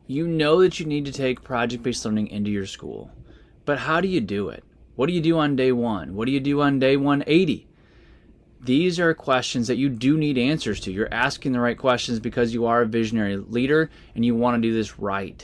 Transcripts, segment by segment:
You know that you need to take project-based learning into your school, but how do you do it? What do you do on day 1? What do you do on day 180? These are questions that you do need answers to. You're asking the right questions because you are a visionary leader and you want to do this right.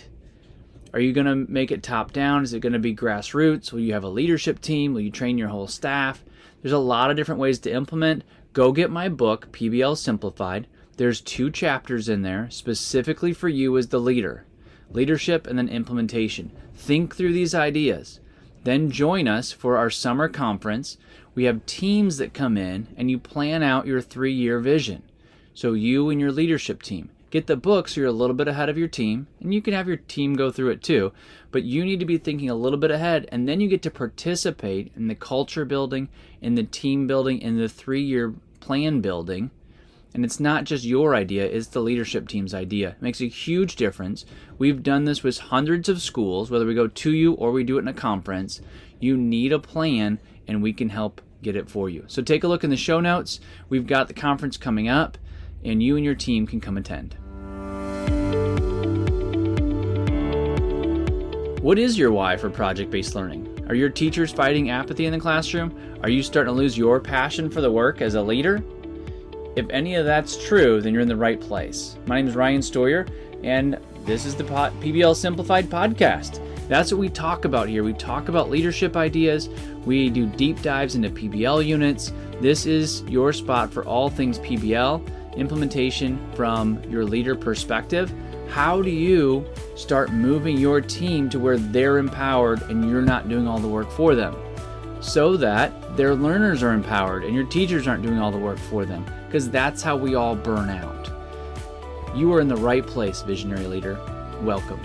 Are you going to make it top down? Is it going to be grassroots? Will you have a leadership team? Will you train your whole staff? There's a lot of different ways to implement. Go get my book, PBL Simplified. There's 2 chapters in there specifically for you as the leader. Leadership and then implementation. Think through these ideas. Then join us for our summer conference. We have teams that come in and you plan out your 3-year vision. So you and your leadership team. Get the book so you're a little bit ahead of your team, and you can have your team go through it too, but you need to be thinking a little bit ahead, and then you get to participate in the culture building, in the team building, in the 3-year plan building. And it's not just your idea, it's the leadership team's idea. It makes a huge difference. We've done this with hundreds of schools, whether we go to you or we do it in a conference. You need a plan, and we can help get it for you. So take a look in the show notes. We've got the conference coming up, and you and your team can come attend. What is your why for project-based learning? Are your teachers fighting apathy in the classroom? Are you starting to lose your passion for the work as a leader? If any of that's true, then you're in the right place. My name is Ryan Stoyer, and this is the PBL Simplified podcast. That's what we talk about here. We talk about leadership ideas. We do deep dives into PBL units. This is your spot for all things PBL, implementation from your leader perspective. How do you start moving your team to where they're empowered and you're not doing all the work for them, so that their learners are empowered and your teachers aren't doing all the work for them? Because that's how we all burn out. You are in the right place, visionary leader. Welcome.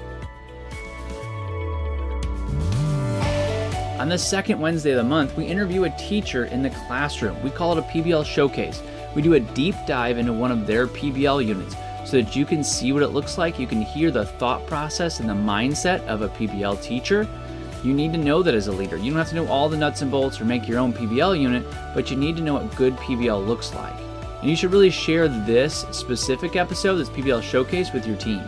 On the second Wednesday of the month, we interview a teacher in the classroom. We call it a PBL showcase. We do a deep dive into one of their PBL units so that you can see what it looks like. You can hear the thought process and the mindset of a PBL teacher. You need to know that as a leader. You don't have to know all the nuts and bolts or make your own PBL unit, but you need to know what good PBL looks like. And you should really share this specific episode, this PBL showcase, with your team.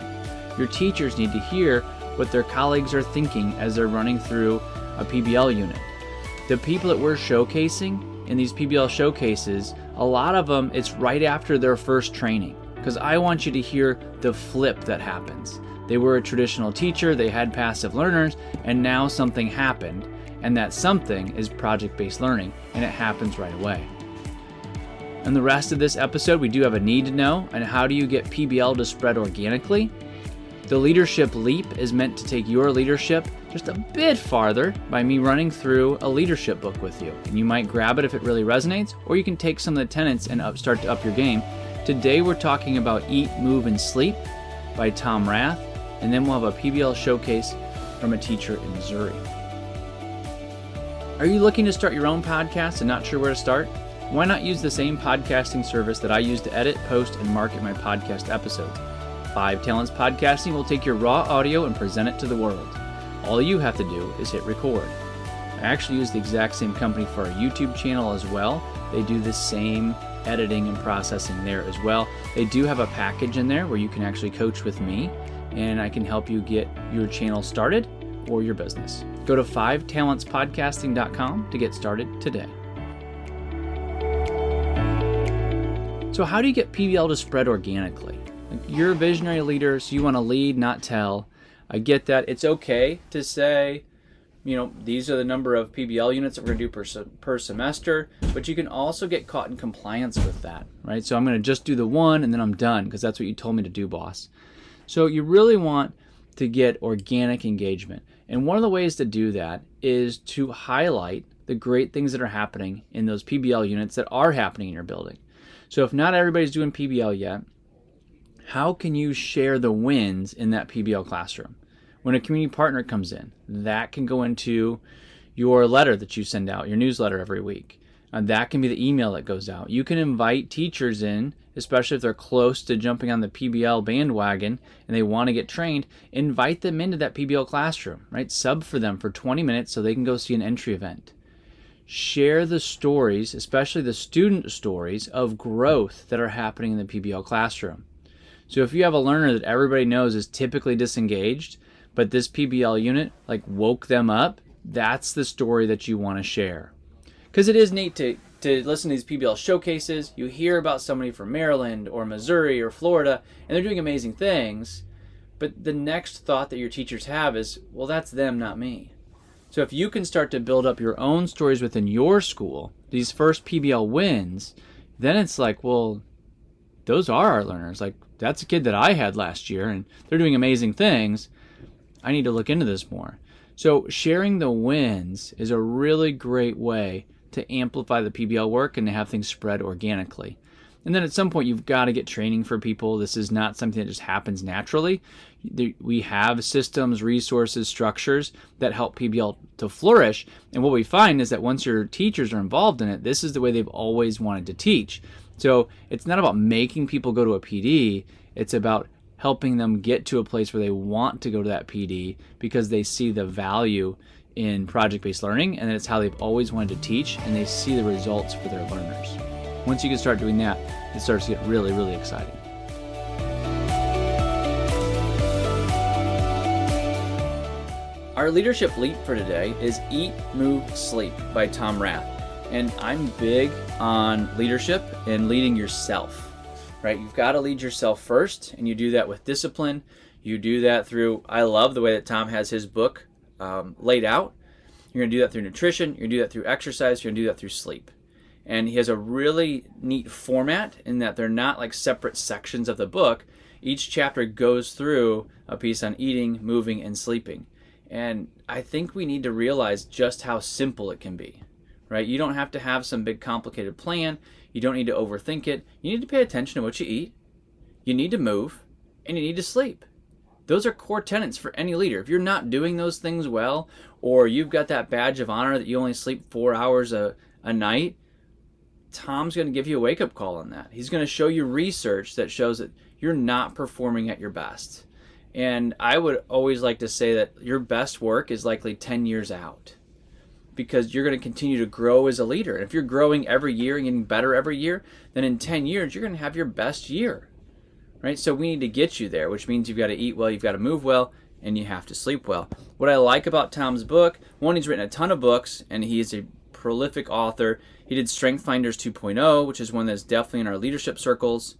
Your teachers need to hear what their colleagues are thinking as they're running through a PBL unit. The people that we're showcasing in these PBL showcases, a lot of them, it's right after their first training, because I want you to hear the flip that happens. They were a traditional teacher, they had passive learners, and now something happened, and that something is project-based learning, and it happens right away. In the rest of this episode, we do have a need to know, and how do you get PBL to spread organically? The Leadership Leap is meant to take your leadership just a bit farther by me running through a leadership book with you. And you might grab it if it really resonates, or you can take some of the tenets and start to up your game. Today we're talking about Eat, Move, and Sleep by Tom Rath, and then we'll have a PBL showcase from a teacher in Missouri. Are you looking to start your own podcast and not sure where to start? Why not use the same podcasting service that I use to edit, post, and market my podcast episodes? 5 Talents Podcasting will take your raw audio and present it to the world. All you have to do is hit record. I actually use the exact same company for our YouTube channel as well. They do the same editing and processing there as well. They do have a package in there where you can actually coach with me, and I can help you get your channel started or your business. Go to 5talentspodcasting.com to get started today. So how do you get PBL to spread organically? You're a visionary leader, so you want to lead, not tell. I get that. It's okay to say, these are the number of PBL units that we're going to do per semester, but you can also get caught in compliance with that, right? So I'm going to just do the one and then I'm done because that's what you told me to do, boss. So you really want to get organic engagement. And one of the ways to do that is to highlight the great things that are happening in those PBL units that are happening in your building. So if not everybody's doing PBL yet, how can you share the wins in that PBL classroom? When a community partner comes in, that can go into your letter that you send out, your newsletter every week. That can be the email that goes out. You can invite teachers in, especially if they're close to jumping on the PBL bandwagon and they want to get trained. Invite them into that PBL classroom, right? Sub for them for 20 minutes so they can go see an entry event. Share the stories, especially the student stories of growth that are happening in the PBL classroom. So if you have a learner that everybody knows is typically disengaged, but this PBL unit like woke them up, that's the story that you want to share. Because it is neat to listen to these PBL showcases. You hear about somebody from Maryland or Missouri or Florida, and they're doing amazing things. But the next thought that your teachers have is, well, that's them, not me. So if you can start to build up your own stories within your school, these first PBL wins, then it's like, well, those are our learners. Like, that's a kid that I had last year, and they're doing amazing things. I need to look into this more. So sharing the wins is a really great way to amplify the PBL work and to have things spread organically. And then at some point, you've got to get training for people. This is not something that just happens naturally. We have systems, resources, structures that help PBL to flourish. And what we find is that once your teachers are involved in it, this is the way they've always wanted to teach. So it's not about making people go to a PD. It's about helping them get to a place where they want to go to that PD because they see the value in project-based learning, and it's how they've always wanted to teach, and they see the results for their learners. Once you can start doing that, it starts to get really, really exciting. Our leadership leap for today is Eat, Move, Sleep by Tom Rath. And I'm big on leadership and leading yourself, right? You've got to lead yourself first, and you do that with discipline. You do that through, I love the way that Tom has his book laid out. You're going to do that through nutrition. You're going to do that through exercise. You're going to do that through sleep. And he has a really neat format in that they're not like separate sections of the book. Each chapter goes through a piece on eating, moving, and sleeping. And I think we need to realize just how simple it can be, right? You don't have to have some big complicated plan. You don't need to overthink it. You need to pay attention to what you eat. You need to move, and you need to sleep. Those are core tenets for any leader. If you're not doing those things well, or you've got that badge of honor that you only sleep 4 hours a night, Tom's going to give you a wake-up call on that. He's going to show you research that shows that you're not performing at your best. And I would always like to say that your best work is likely 10 years out, because you're going to continue to grow as a leader. And if you're growing every year and getting better every year, then in 10 years, you're going to have your best year, right? So we need to get you there, which means you've got to eat well, you've got to move well, and you have to sleep well. What I like about Tom's book, one, he's written a ton of books, and he is a prolific author. He did Strength Finders 2.0, which is one that's definitely in our leadership circles.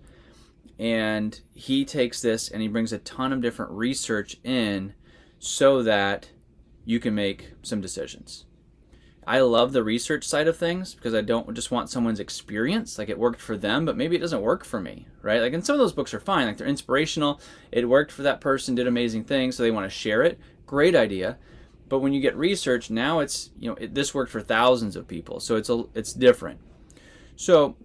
And he takes this and he brings a ton of different research in so that you can make some decisions. I love the research side of things because I don't just want someone's experience, like it worked for them, but maybe it doesn't work for me, right? Like, and some of those books are fine, like they're inspirational. It worked for that person, did amazing things, so they want to share it. Great idea. But when you get research, now it's, this worked for thousands of people, so it's different. So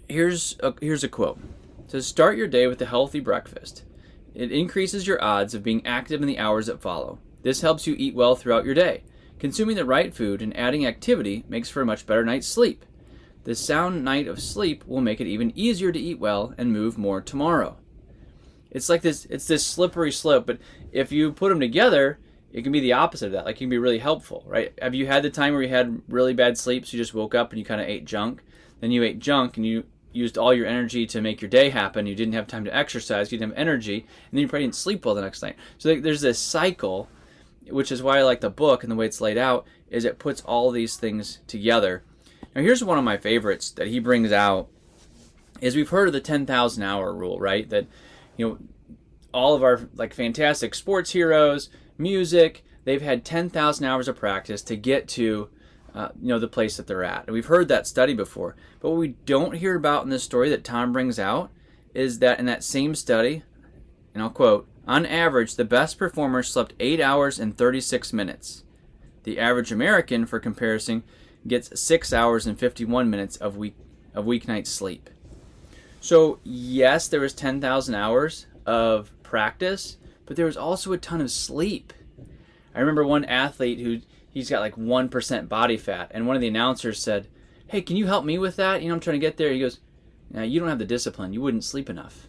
here's a quote. It says, "Start your day with a healthy breakfast. It increases your odds of being active in the hours that follow. This helps you eat well throughout your day. Consuming the right food and adding activity makes for a much better night's sleep. The sound night of sleep will make it even easier to eat well and move more tomorrow." It's like this slippery slope, but if you put them together, it can be the opposite of that. Like, it can be really helpful, right? Have you had the time where you had really bad sleep, so you just woke up and you kind of ate junk? Then you ate junk and you used all your energy to make your day happen. You didn't have time to exercise. You didn't have energy. And then you probably didn't sleep well the next night. So there's this cycle, which is why I like the book and the way it's laid out, is it puts all these things together. Now, here's one of my favorites that he brings out, is we've heard of the 10,000 hour rule, right? That, all of our like fantastic sports heroes, music, they've had 10,000 hours of practice to get to the place that they're at. And we've heard that study before. But what we don't hear about in this story that Tom brings out is that in that same study, and I'll quote, "On average, the best performers slept 8 hours and 36 minutes. The average American, for comparison, gets 6 hours and 51 minutes of weeknight sleep." So yes, there was 10,000 hours of practice, but there was also a ton of sleep. I remember one athlete he's got like 1% body fat, and one of the announcers said, "Hey, can you help me with that? I'm trying to get there." He goes, "Now, you don't have the discipline. You wouldn't sleep enough."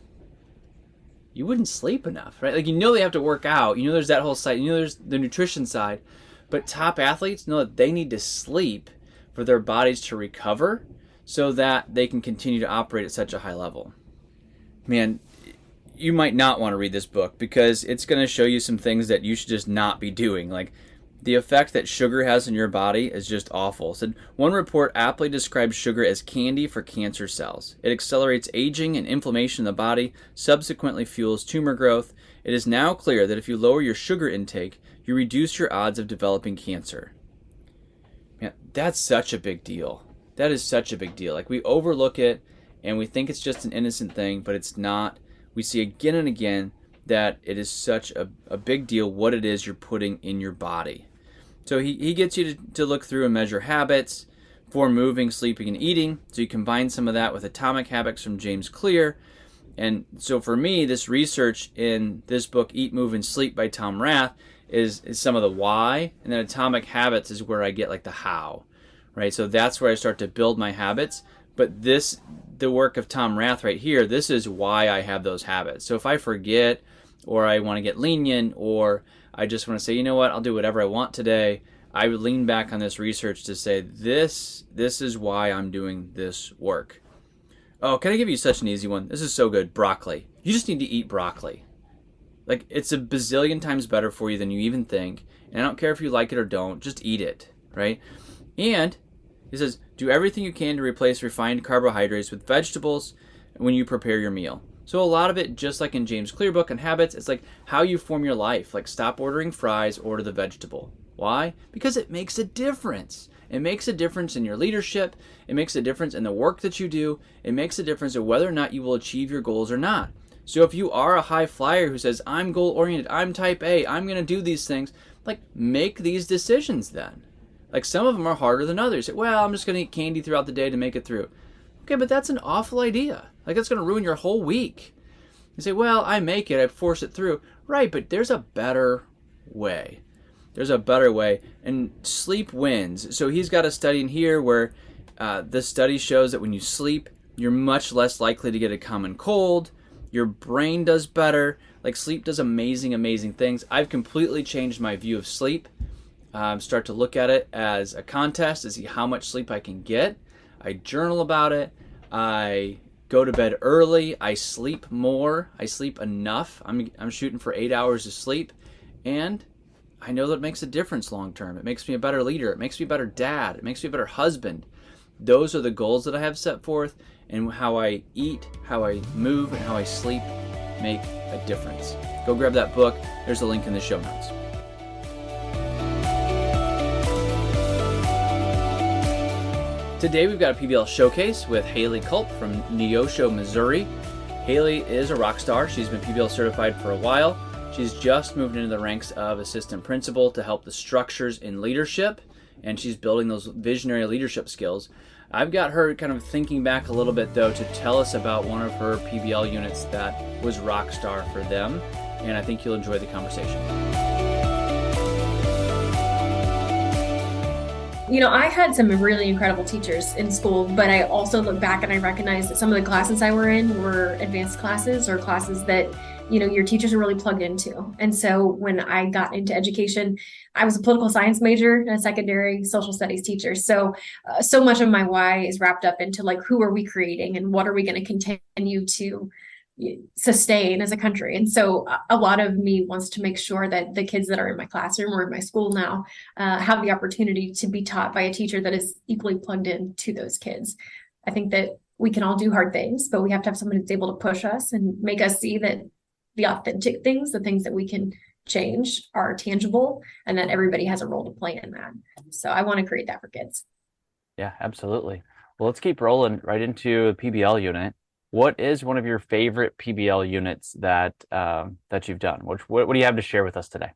You wouldn't sleep enough, right? Like, they have to work out. There's that whole side. There's the nutrition side. But top athletes know that they need to sleep for their bodies to recover so that they can continue to operate at such a high level. Man, you might not want to read this book because it's going to show you some things that you should just not be doing. Like the effect that sugar has in your body is just awful. So one report aptly describes sugar as candy for cancer cells. It accelerates aging and inflammation in the body, subsequently fuels tumor growth. It is now clear that if you lower your sugar intake, you reduce your odds of developing cancer. Man, that's such a big deal. That is such a big deal. Like we overlook it and we think it's just an innocent thing, but it's not. We see again and again that it is such a big deal what it is you're putting in your body. So he gets you to look through and measure habits for moving, sleeping, and eating. So you combine some of that with Atomic Habits from James Clear. And so for me, this research in this book, Eat, Move, and Sleep by Tom Rath, is some of the why. And then Atomic Habits is where I get like the how, right? So that's where I start to build my habits. But the work of Tom Rath right here, this is why I have those habits. So if I forget, or I want to get lenient, or I just want to say, you know what, I'll do whatever I want today, I would lean back on this research to say, this is why I'm doing this work. Oh, can I give you such an easy one? This is so good. Broccoli. You just need to eat broccoli. Like, it's a bazillion times better for you than you even think. And I don't care if you like it or don't, just eat it, right? And he says, do everything you can to replace refined carbohydrates with vegetables when you prepare your meal. So a lot of it, just like in James Clear book on habits, it's like how you form your life. Like stop ordering fries, order the vegetable. Why? Because it makes a difference. It makes a difference in your leadership. It makes a difference in the work that you do. It makes a difference in whether or not you will achieve your goals or not. So if you are a high flyer who says, I'm goal-oriented, I'm type A, I'm going to do these things, like make these decisions then. Like some of them are harder than others. Well, I'm just going to eat candy throughout the day to make it through. Okay, but that's an awful idea. Like that's going to ruin your whole week. You say, well, I make it, I force it through. Right, but there's a better way. There's a better way, and sleep wins. So he's got a study in here where the study shows that when you sleep, you're much less likely to get a common cold. Your brain does better. Like sleep does amazing, amazing things. I've completely changed my view of sleep. Start to look at it as a contest to see how much sleep I can get. I journal about it. I go to bed early. I sleep more. I sleep enough. I'm shooting for 8 hours of sleep, and I know that it makes a difference long term. It makes me a better leader. It makes me a better dad. It makes me a better husband. Those are the goals that I have set forth, and how I eat, how I move, and how I sleep make a difference. Go grab that book. There's a link in the show notes. Today we've got a PBL showcase with Haley Culp from Neosho, Missouri. Haley is a rock star. She's been PBL certified for a while. She's just moved into the ranks of assistant principal to help the structures in leadership, and she's building those visionary leadership skills. I've got her kind of thinking back a little bit, though, to tell us about one of her PBL units that was rock star for them, and I think you'll enjoy the conversation. You know, I had some really incredible teachers in school, but I also look back and I recognize that some of the classes I were in were advanced classes or classes that, you know, your teachers are really plugged into. And so when I got into education, I was a political science major and a secondary social studies teacher. So much of my why is wrapped up into like, who are we creating and what are we going to continue to sustain as a country. And so a lot of me wants to make sure that the kids that are in my classroom or in my school now have the opportunity to be taught by a teacher that is equally plugged in to those kids. I think that we can all do hard things, but we have to have someone who's able to push us and make us see that the authentic things, the things that we can change, are tangible, and that everybody has a role to play in that. So I want to create that for kids. Yeah, absolutely. Well, let's keep rolling right into a PBL unit. What is one of your favorite PBL units that you've done? What do you have to share with us today?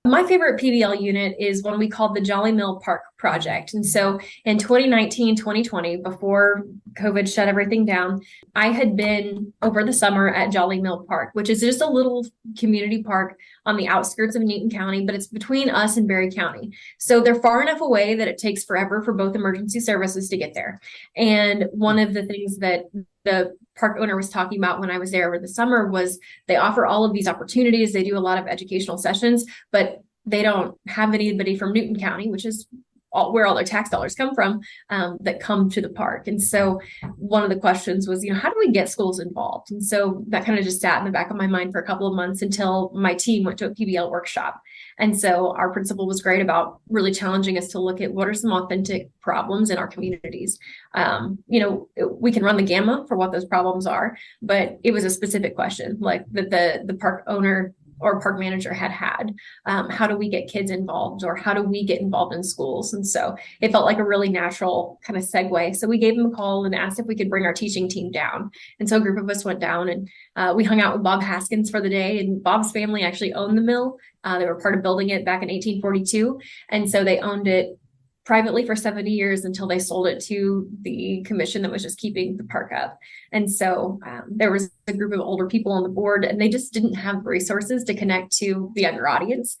My favorite PBL unit is one we called the Jolly Mill Park Project. And so in 2019, 2020, before COVID shut everything down, I had been over the summer at Jolly Mill Park, which is just a little community park on the outskirts of Newton County, but it's between us and Berry County. So they're far enough away that it takes forever for both emergency services to get there. And one of the things that the park owner was talking about when I was there over the summer was they offer all of these opportunities. They do a lot of educational sessions, but they don't have anybody from Newton County, which is where all their tax dollars come from, that come to the park. And so one of the questions was, how do we get schools involved? And so that kind of just sat in the back of my mind for a couple of months until my team went to a PBL workshop. And so our principal was great about really challenging us to look at what are some authentic problems in our communities. We can run the gamut for what those problems are, but it was a specific question, like that the park owner or park manager had. How do we get kids involved, or how do we get involved in schools? And so it felt like a really natural kind of segue. So we gave him a call and asked if we could bring our teaching team down. And so a group of us went down, and we hung out with Bob Haskins for the day. And Bob's family actually owned the mill. They were part of building it back in 1842. And so they owned it privately for 70 years until they sold it to the commission that was just keeping the park up. And so there was a group of older people on the board, and they just didn't have resources to connect to the younger audience.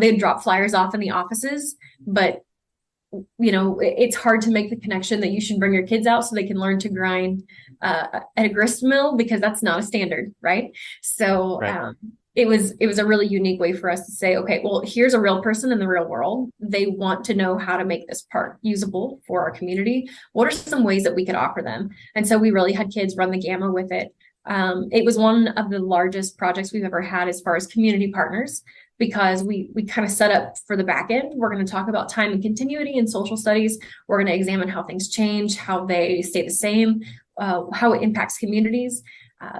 They'd drop flyers off in the offices, but it's hard to make the connection that you should bring your kids out so they can learn to grind at a grist mill, because that's not a standard, right? So right. It was a really unique way for us to say, okay, well, here's a real person in the real world. They want to know how to make this park usable for our community. What are some ways that we could offer them? And so we really had kids run the gamut with it. It was one of the largest projects we've ever had as far as community partners, because we kind of set up for the back end. We're going to talk about time and continuity in social studies. We're going to examine how things change, how they stay the same, how it impacts communities,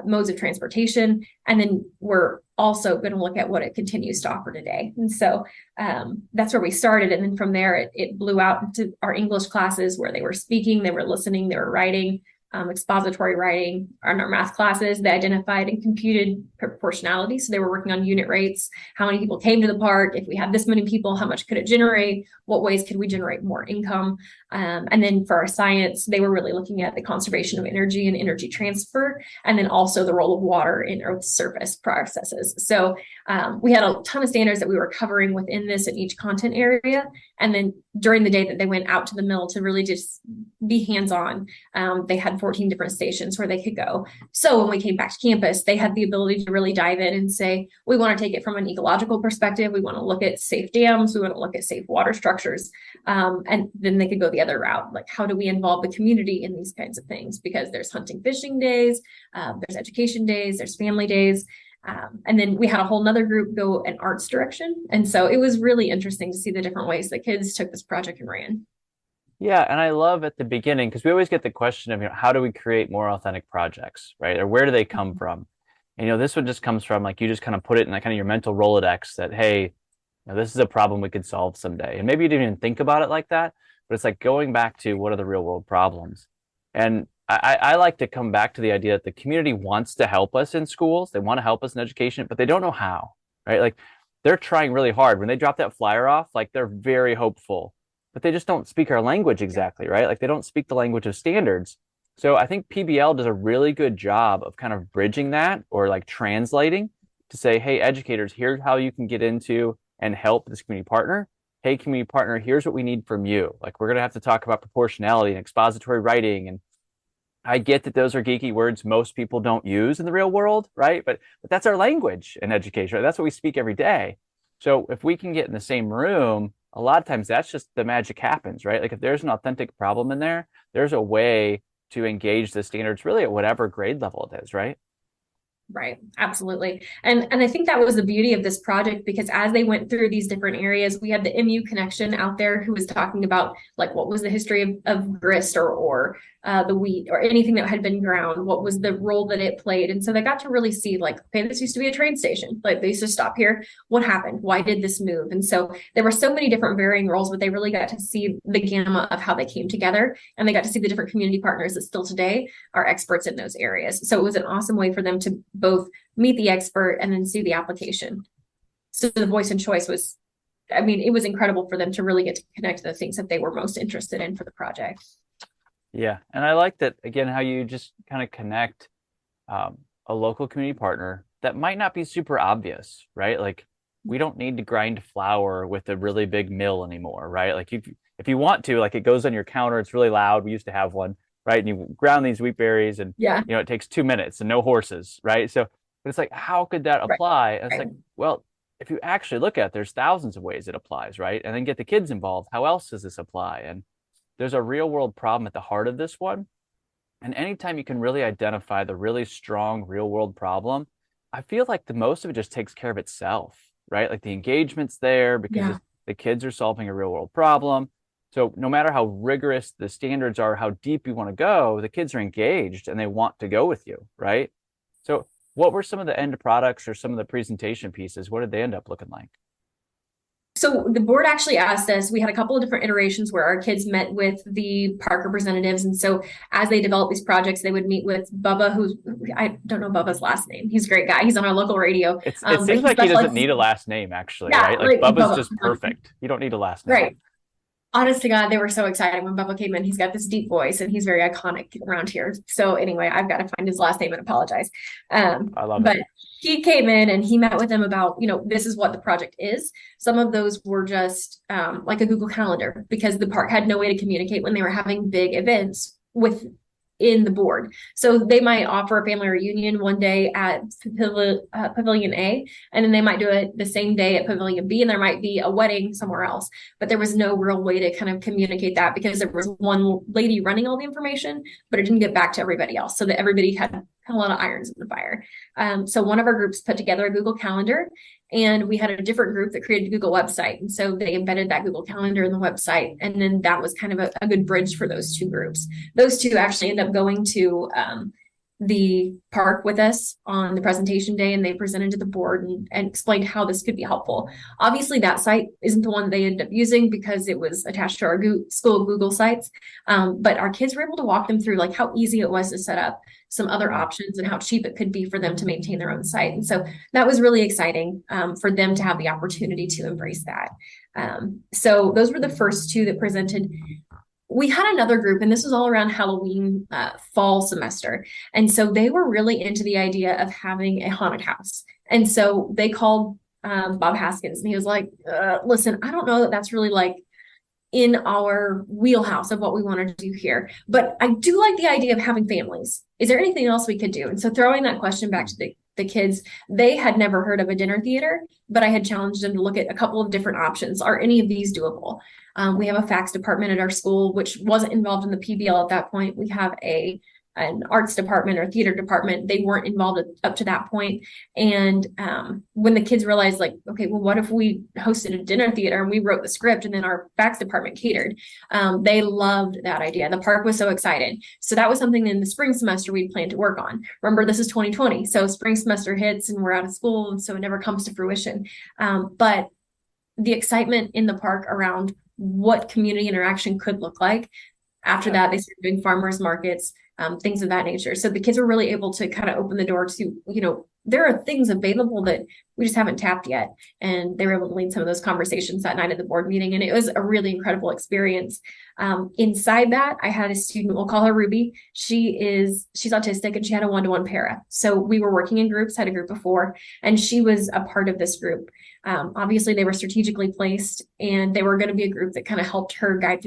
modes of transportation. And then we're also going to look at what it continues to offer today. And so that's where we started. And then from there, it blew out into our English classes, where they were speaking, they were listening, they were writing, expository writing. In our math classes, they identified and computed proportionality. So they were working on unit rates, how many people came to the park. If we had this many people, how much could it generate? What ways could we generate more income? And then for our science, they were really looking at the conservation of energy and energy transfer, and then also the role of water in Earth's surface processes. So we had a ton of standards that we were covering within this in each content area. And then during the day that they went out to the mill to really just be hands-on, they had 14 different stations where they could go. So when we came back to campus, they had the ability to really dive in and say, we want to take it from an ecological perspective. We want to look at safe dams. We want to look at safe water structures. And then they could go the other route. Like, how do we involve the community in these kinds of things? Because there's hunting, fishing days, there's education days, there's family days. And then we had a whole nother group go an arts direction. And so it was really interesting to see the different ways that kids took this project and ran. Yeah, and I love at the beginning, because we always get the question of, how do we create more authentic projects, right? Or where do they come from? And, this one just comes from, like, you just kind of put it in like kind of your mental Rolodex that, hey, this is a problem we could solve someday. And maybe you didn't even think about it like that, but it's like going back to what are the real world problems. And I like to come back to the idea that the community wants to help us in schools. They want to help us in education, but they don't know how, right? Like, they're trying really hard. When they drop that flyer off, like, they're very hopeful, but they just don't speak our language exactly, right? Like, they don't speak the language of standards. So I think PBL does a really good job of kind of bridging that, or like translating to say, hey, educators, here's how you can get into and help this community partner. Hey, community partner, here's what we need from you. Like, we're going to have to talk about proportionality and expository writing. And I get that those are geeky words most people don't use in the real world, right? But that's our language in education, right? That's what we speak every day. So if we can get in the same room, a lot of times that's just the magic happens, right? Like, if there's an authentic problem in there, there's a way to engage the standards really at whatever grade level it is, right? Right. Absolutely. And I think that was the beauty of this project, because as they went through these different areas, we had the MU connection out there who was talking about, like, what was the history of grist or the wheat or anything that had been ground, what was the role that it played. And so they got to really see, like, okay, this used to be a train station. Like, they used to stop here. What happened? Why did this move? And so there were so many different varying roles, but they really got to see the gamut of how they came together. And they got to see the different community partners that still today are experts in those areas. So it was an awesome way for them to both meet the expert and then see the application. So the voice and choice was, it was incredible for them to really get to connect to the things that they were most interested in for the project. Yeah. And I like that, again, how you just kind of connect a local community partner that might not be super obvious, right? Like, we don't need to grind flour with a really big mill anymore, right? Like, if you want to, like, it goes on your counter, it's really loud. We used to have one, right? And you ground these wheat berries and, it takes 2 minutes and no horses, right? So, but it's like, how could that apply? And it's like, well, if you actually look at it, there's thousands of ways it applies, right? And then get the kids involved. How else does this apply? And there's a real world problem at the heart of this one. And anytime you can really identify the really strong real world problem, I feel like the most of it just takes care of itself, right? Like the engagement's there because Yeah. the kids are solving a real world problem. So no matter how rigorous the standards are, how deep you want to go, the kids are engaged and they want to go with you, right? So what were some of the end products or some of the presentation pieces? What did they end up looking like? So the board actually asked us, we had a couple of different iterations where our kids met with the park representatives. And so as they developed these projects, they would meet with Bubba, who's, I don't know Bubba's last name. He's a great guy. He's on our local radio. It But seems he like he doesn't specializes, need a last name, actually, yeah, right? Like like Bubba's Bubba. just perfect. You don't need a last name. Right. Honest to God, they were so excited when Bubba came in. He's got this deep voice and he's very iconic around here. So anyway, I've got to find his last name and apologize. I love But it. he came in and he met with them about, this is what the project is. Some of those were just like a Google Calendar because the park had no way to communicate when they were having big events within the board. So they might offer a family reunion one day at Pavilion A, and then they might do it the same day at Pavilion B, and there might be a wedding somewhere else. But there was no real way to kind of communicate that because there was one lady running all the information, but it didn't get back to everybody else, so that everybody had a lot of irons in the fire. So one of our groups put together a Google Calendar, and we had a different group that created a Google website. And so they embedded that Google Calendar in the website. And then that was kind of a good bridge for those two groups. Those two actually end up going to the park with us on the presentation day, and they presented to the board and explained how this could be helpful. Obviously, that site isn't the one they ended up using because it was attached to our school Google sites. But our kids were able to walk them through like how easy it was to set up some other options and how cheap it could be for them to maintain their own site. And so that was really exciting for them to have the opportunity to embrace that. So those were the first two that presented. We had another group, and this was all around Halloween fall semester. And so they were really into the idea of having a haunted house. And so they called Bob Haskins, and he was like, listen, I don't know that that's really like in our wheelhouse of what we want to do here, but I do like the idea of having families. Is there anything else we could do? And so throwing that question back to the kids, they had never heard of a dinner theater, but I had challenged them to look at a couple of different options. Are any of these doable? We have a fax department at our school, which wasn't involved in the PBL at that point. We have an arts department or theater department. They weren't involved up to that point. And when the kids realized like, okay, well, what if we hosted a dinner theater and we wrote the script and then our fax department catered? They loved that idea. The park was so excited. So that was something in the spring semester we planned to work on. Remember, this is 2020. So spring semester hits and we're out of school. And so it never comes to fruition. But the excitement in the park around what community interaction could look like. After that, they started doing farmers markets, things of that nature. So the kids were really able to kind of open the door to, there are things available that we just haven't tapped yet. And they were able to lead some of those conversations that night at the board meeting. And it was a really incredible experience. Inside that, I had a student, we'll call her Ruby. She's autistic and she had a one-to-one para. So we were working in groups, had a group of 4, and she was a part of this group. Obviously, they were strategically placed, and they were going to be a group that kind of helped her guide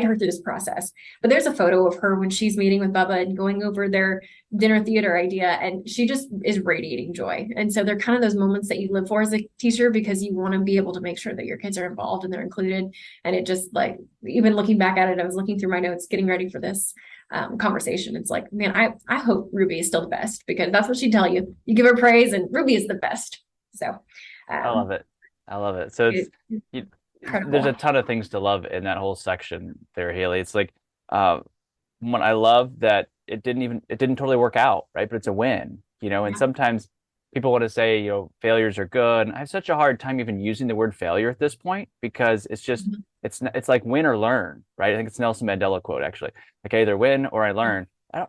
her through this process. But there's a photo of her when she's meeting with Bubba and going over their dinner theater idea, and she just is radiating joy. And so they're kind of those moments that you live for as a teacher because you want to be able to make sure that your kids are involved and they're included. And it just like, even looking back at it, I was looking through my notes, getting ready for this conversation. It's like, man, I hope Ruby is still the best because that's what she'd tell you. You give her praise and Ruby is the best. So I love it. I love it. So there's a ton of things to love in that whole section there, Haley. It's like when I love that it didn't totally work out, right? But it's a win, and sometimes people want to say, failures are good. And I have such a hard time even using the word failure at this point because it's just, it's like win or learn, right? I think it's Nelson Mandela quote, actually. Like either win or I learn.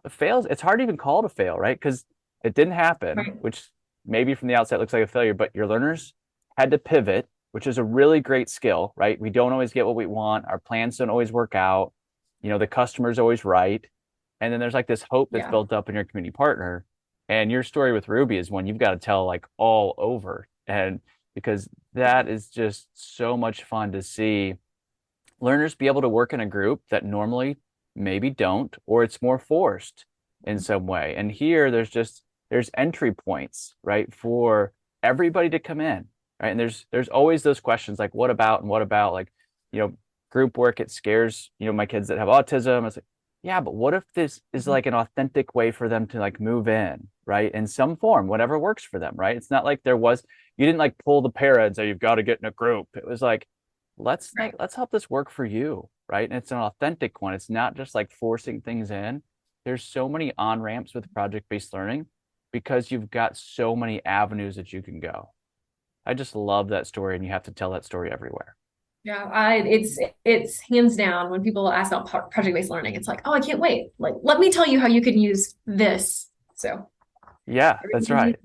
Fails, it's hard to even call it a fail, right? Because it didn't happen, which maybe from the outside looks like a failure, but your learners had to pivot, which is a really great skill, right? We don't always get what we want. Our plans don't always work out. The customer's always right. And then there's like this hope that's built up in your community partner. And your story with Ruby is one you've got to tell like all over. And because that is just so much fun to see learners be able to work in a group that normally maybe don't, or it's more forced in some way. And here there's entry points, right? For everybody to come in, right? And there's always those questions like, what about, and what about, like, group work, it scares, my kids that have autism. It's like, yeah, but what if this is like an authentic way for them to like move in, right? In some form, whatever works for them, right? It's not like you didn't like pull the parent and say, you've got to get in a group. It was like, let's help this work for you, right? And it's an authentic one. It's not just like forcing things in. There's so many on-ramps with project-based learning because you've got so many avenues that you can go. I just love that story, and you have to tell that story everywhere. Yeah, it's hands down when people ask about project-based learning, it's like, oh, I can't wait. Like, let me tell you how you can use this. So yeah, that's right.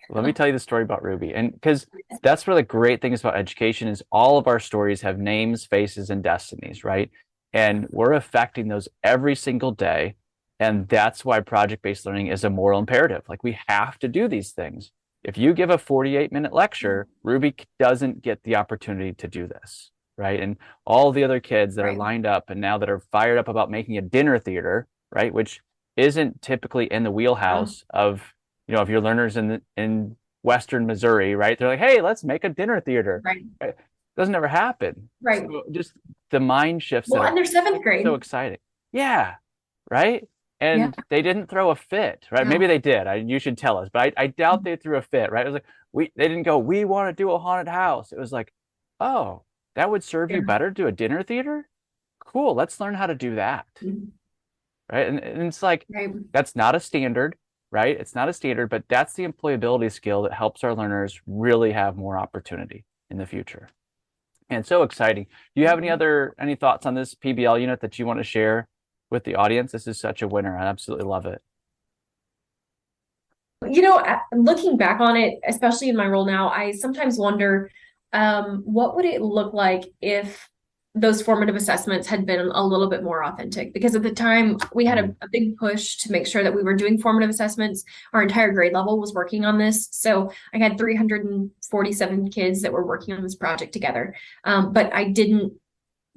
Let me tell you the story about Ruby. And because that's where the great thing is about education is all of our stories have names, faces, and destinies, right? And we're affecting those every single day. And that's why project-based learning is a moral imperative. Like, we have to do these things. If you give a 48-minute lecture, Ruby doesn't get the opportunity to do this, right? And all the other kids that are lined up and now that are fired up about making a dinner theater, right? Which isn't typically in the wheelhouse of, if your learners in Western Missouri, right? They're like, hey, let's make a dinner theater. Right. It doesn't ever happen. Right. So just the mind shifts. Well, and they're seventh grade. So exciting. Yeah. Right. And they didn't throw a fit, right? No. Maybe they did. You should tell us, but I doubt they threw a fit, right? It was like, they didn't go, we want to do a haunted house. It was like, oh, that would serve you better to do a dinner theater? Cool. Let's learn how to do that. Right. And it's like, that's not a standard, right? It's not a standard, but that's the employability skill that helps our learners really have more opportunity in the future. And so exciting. Do you have any thoughts on this PBL unit that you want to share with the audience? This is such a winner. I absolutely love it. Looking back on it, especially in my role now, I sometimes wonder, what would it look like if those formative assessments had been a little bit more authentic? Because at the time we had a big push to make sure that we were doing formative assessments. Our entire grade level was working on this. So I had 347 kids that were working on this project together. But I didn't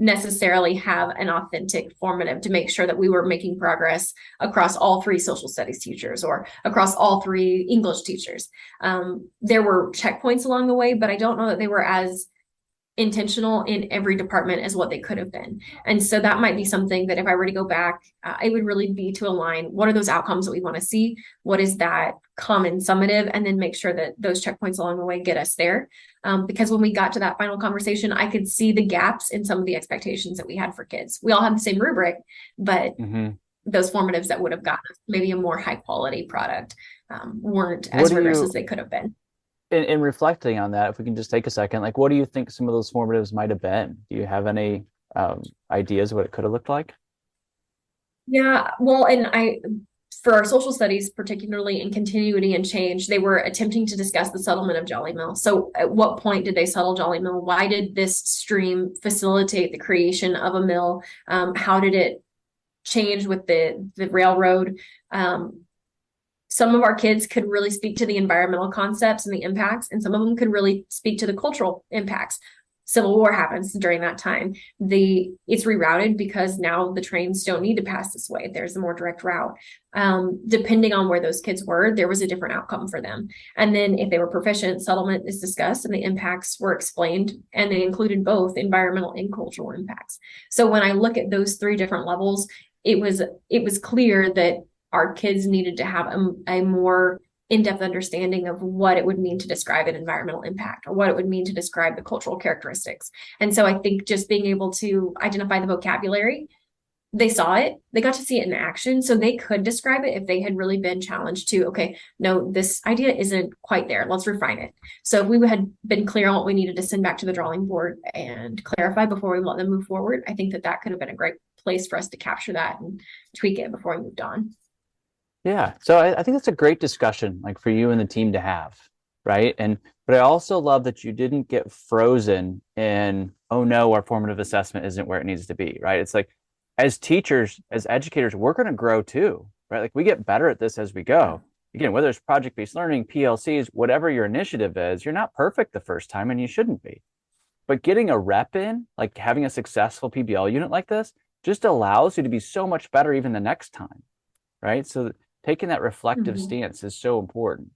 necessarily have an authentic formative to make sure that we were making progress across all 3 social studies teachers or across all 3 English teachers. There were checkpoints along the way, but I don't know that they were as intentional in every department as what they could have been. And so that might be something that if I were to go back, it would really be to align what are those outcomes that we want to see? What is that common summative? And then make sure that those checkpoints along the way get us there. Because when we got to that final conversation, I could see the gaps in some of the expectations that we had for kids. We all had the same rubric, but those formatives that would have gotten us maybe a more high quality product weren't as rigorous as they could have been. In reflecting on that, if we can just take a second, like, what do you think some of those formatives might have been? Do you have any ideas of what it could have looked like? Yeah, well, for our social studies, particularly in continuity and change, they were attempting to discuss the settlement of Jolly Mill. So at what point did they settle Jolly Mill? Why did this stream facilitate the creation of a mill? How did it change with the railroad? Some of our kids could really speak to the environmental concepts and the impacts, and some of them could really speak to the cultural impacts. Civil War happens during that time. It's rerouted because now the trains don't need to pass this way. There's a more direct route. Depending on where those kids were, there was a different outcome for them. And then if they were proficient, settlement is discussed and the impacts were explained, and they included both environmental and cultural impacts. So when I look at those 3 different levels, it was clear that our kids needed to have a more in-depth understanding of what it would mean to describe an environmental impact or what it would mean to describe the cultural characteristics. And so I think just being able to identify the vocabulary, they saw it, they got to see it in action, so they could describe it if they had really been challenged to, okay, no, this idea isn't quite there, let's refine it. So if we had been clear on what we needed to send back to the drawing board and clarify before we let them move forward, I think that could have been a great place for us to capture that and tweak it before we moved on. Yeah. So I think that's a great discussion, like, for you and the team to have, right? But I also love that you didn't get frozen in, oh no, our formative assessment isn't where it needs to be, right? It's like, as teachers, as educators, we're going to grow too, right? Like, we get better at this as we go. Again, whether it's project-based learning, PLCs, whatever your initiative is, you're not perfect the first time, and you shouldn't be. But getting a rep in, like having a successful PBL unit like this, just allows you to be so much better even the next time, right? So taking that reflective stance is so important.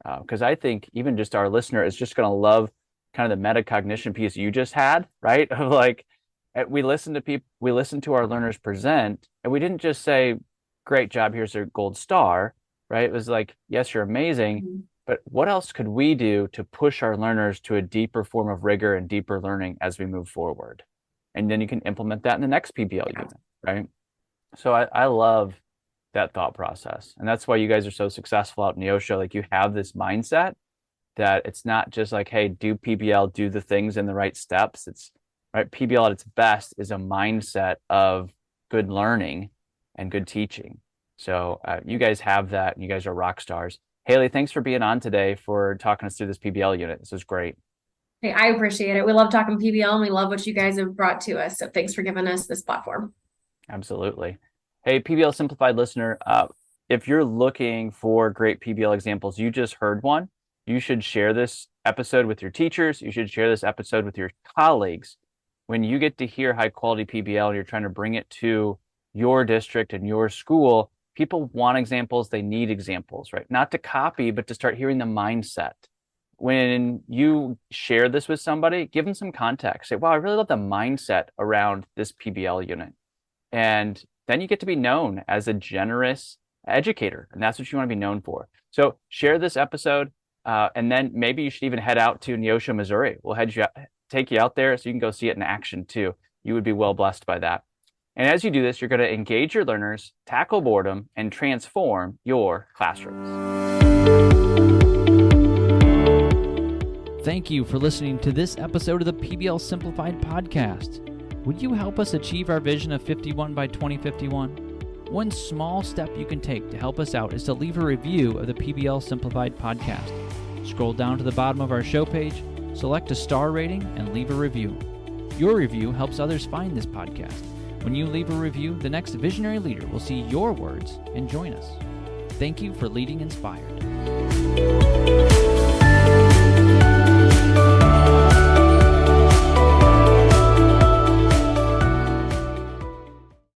Because I think even just our listener is just going to love kind of the metacognition piece you just had, right? Of like, we listen to people, we listen to our learners present, and we didn't just say, great job, here's a gold star, right? It was like, yes, you're amazing, Mm-hmm. but what else could we do to push our learners to a deeper form of rigor and deeper learning as we move forward? And then you can implement that in the next PBL unit, right? So I love that thought process. And that's why you guys are so successful out in Neosho. Like, you have this mindset that it's not just like, hey, do PBL, do the things in the right steps. It's right. PBL at its best is a mindset of good learning and good teaching. So you guys have that, and you guys are rock stars. Haley, thanks for being on today, for talking us through this PBL unit. This was great. Hey, I appreciate it. We love talking PBL and we love what you guys have brought to us. So thanks for giving us this platform. Absolutely. Hey, PBL Simplified listener, if you're looking for great PBL examples, you just heard one. You should share this episode with your teachers. You should share this episode with your colleagues. When you get to hear high quality PBL and you're trying to bring it to your district and your school, people want examples. They need examples, right? Not to copy, but to start hearing the mindset. When you share this with somebody, give them some context. Say, wow, I really love the mindset around this PBL unit. And then you get to be known as a generous educator. And that's what you want to be known for. So share this episode. And then maybe you should even head out to Neosho, Missouri. We'll take you out there so you can go see it in action too. You would be well blessed by that. And as you do this, you're going to engage your learners, tackle boredom, and transform your classrooms. Thank you for listening to this episode of the PBL Simplified podcast. Would you help us achieve our vision of 51 by 2051? One small step you can take to help us out is to leave a review of the PBL Simplified podcast. Scroll down to the bottom of our show page, select a star rating, and leave a review. Your review helps others find this podcast. When you leave a review, the next visionary leader will see your words and join us. Thank you for leading inspired.